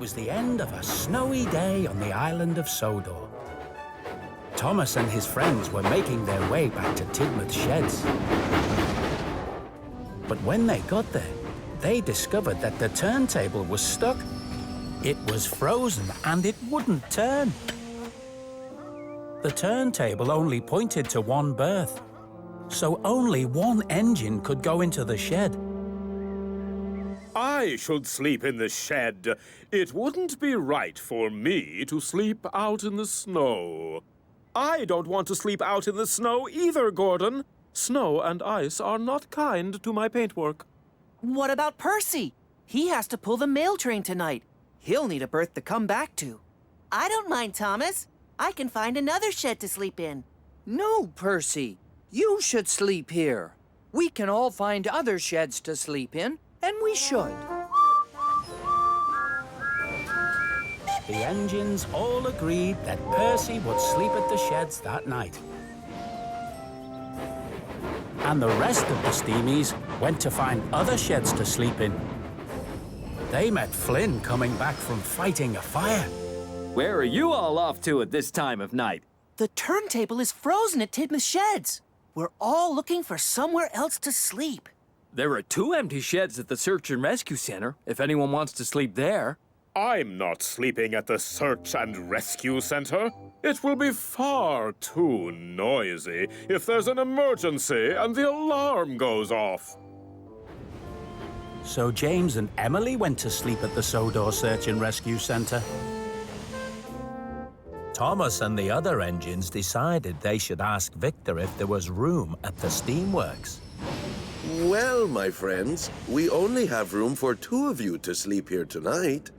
was the end of a snowy day on the island of Sodor. Thomas and his friends were making their way back to Tidmouth Sheds. But when they got there, they discovered that the turntable was stuck. It was frozen and it wouldn't turn. The turntable only pointed to one berth, so only one engine could go into the shed. I should sleep in the shed. It wouldn't be right for me to sleep out in the snow. I don't want to sleep out in the snow either, Gordon. Snow and ice are not kind to my paintwork. What about Percy? He has to pull the mail train tonight. He'll need a berth to come back to. I don't mind, Thomas. I can find another shed to sleep in. No, Percy. You should sleep here. We can all find other sheds to sleep in, and we should. The engines all agreed that Percy would sleep at the sheds that night. And the rest of the Steamies went to find other sheds to sleep in. They met Flynn coming back from fighting a fire. Where are you all off to at this time of night? The turntable is frozen at Tidmouth Sheds. We're all looking for somewhere else to sleep. There are 2 empty sheds at the Search and Rescue Center, if anyone wants to sleep there. I'm not sleeping at the Search and Rescue Center. It will be far too noisy if there's an emergency and the alarm goes off. So James and Emily went to sleep at the Sodor Search and Rescue Center. Thomas and the other engines decided they should ask Victor if there was room at the Steamworks. Well, my friends, we only have room for 2 of you to sleep here tonight.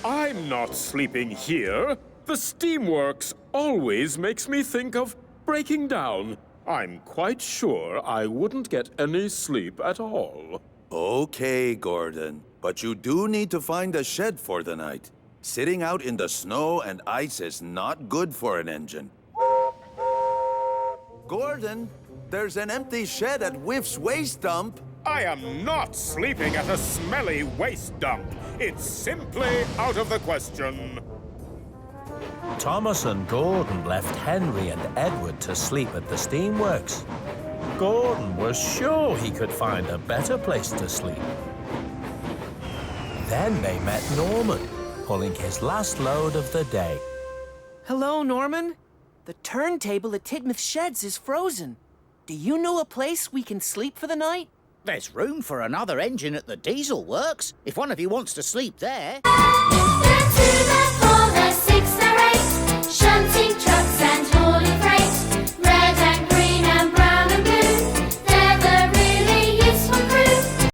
I'm not sleeping here. The Steamworks always makes me think of breaking down. I'm quite sure I wouldn't get any sleep at all. Okay, Gordon, but you do need to find a shed for the night. Sitting out in the snow and ice is not good for an engine. Gordon, there's an empty shed at Whiff's waste dump. I am not sleeping at a smelly waste dump. It's simply out of the question. Thomas and Gordon left Henry and Edward to sleep at the Steamworks. Gordon was sure he could find a better place to sleep. Then they met Norman, pulling his last load of the day. Hello, Norman. The turntable at Tidmouth Sheds is frozen. Do you know a place we can sleep for the night? There's room for another engine at the diesel works, if one of you wants to sleep there.